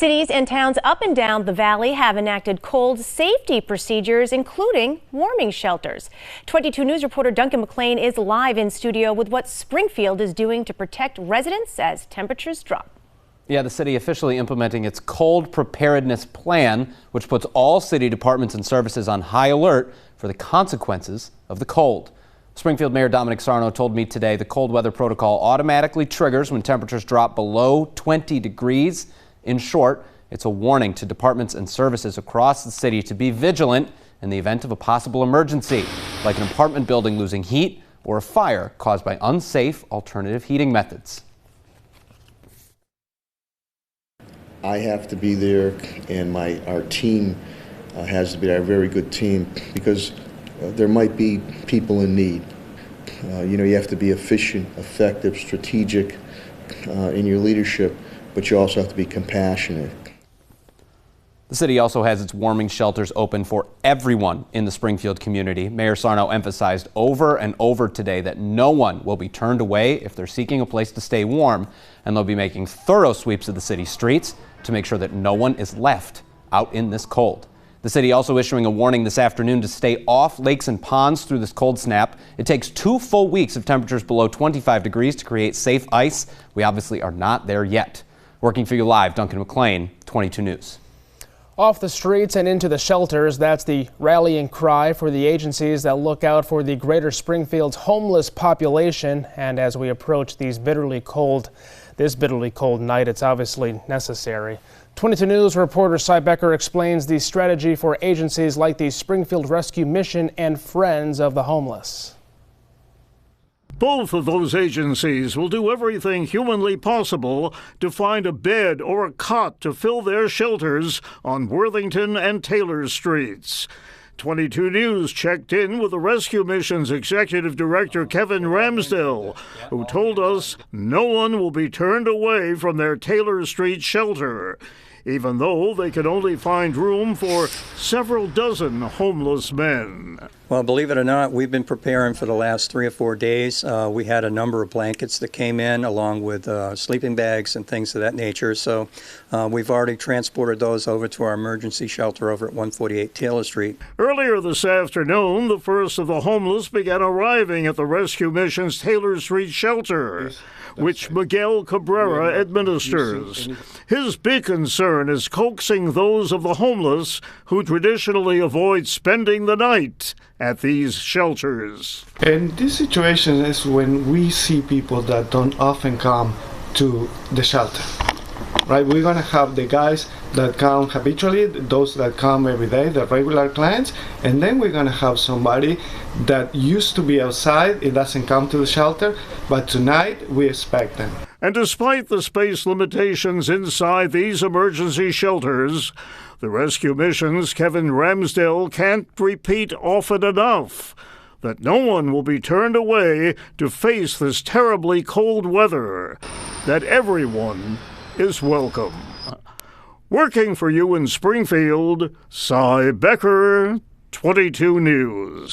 Cities and towns up and down the valley have enacted cold safety procedures, including warming shelters. 22 News reporter Duncan McLean is live in studio with what Springfield is doing to protect residents as temperatures drop. Yeah, the city officially implementing its cold preparedness plan, which puts all city departments and services on high alert for the consequences of the cold. Springfield Mayor Dominic Sarno told me today the cold weather protocol automatically triggers when temperatures drop below 20 degrees. In short, it's a warning to departments and services across the city to be vigilant in the event of a possible emergency, like an apartment building losing heat or a fire caused by unsafe alternative heating methods. I have to be there, and our team has to be a very good team, because there might be people in need. You have to be efficient, effective, strategic in your leadership, but you also have to be compassionate. The city also has its warming shelters open for everyone in the Springfield community. Mayor Sarno emphasized over and over today that no one will be turned away if they're seeking a place to stay warm, and they'll be making thorough sweeps of the city streets to make sure that no one is left out in this cold. The city also issuing a warning this afternoon to stay off lakes and ponds through this cold snap. It takes 2 full weeks of temperatures below 25 degrees to create safe ice. We obviously are not there yet. Working for you live, Duncan McLean, 22 News. Off the streets and into the shelters, that's the rallying cry for the agencies that look out for the greater Springfield's homeless population. And as we approach this bitterly cold night, it's obviously necessary. 22 News reporter Cy Becker explains the strategy for agencies like the Springfield Rescue Mission and Friends of the Homeless. Both of those agencies will do everything humanly possible to find a bed or a cot to fill their shelters on Worthington and Taylor Streets. 22 News checked in with the Rescue Mission's Executive Director Kevin Ramsdell, who told us no one will be turned away from their Taylor Street shelter, even though they could only find room for several dozen homeless men. Well, believe it or not, we've been preparing for the last 3 or 4 days. We had a number of blankets that came in along with sleeping bags and things of that nature. So we've already transported those over to our emergency shelter over at 148 Taylor Street. Earlier this afternoon, the first of the homeless began arriving at the Rescue Mission's Taylor Street shelter, which Miguel Cabrera administers. His big concern is coaxing those of the homeless who traditionally avoid spending the night at these shelters. And this situation is when we see people that don't often come to the shelter. Right, we're going to have the guys that come habitually, those that come every day, the regular clients, and then we're going to have somebody that used to be outside, it doesn't come to the shelter, but tonight we expect them. And despite the space limitations inside these emergency shelters, the Rescue Mission's Kevin Ramsdell can't repeat often enough that no one will be turned away to face this terribly cold weather, that everyone is welcome. Working for you in Springfield, Cy Becker, 22 News.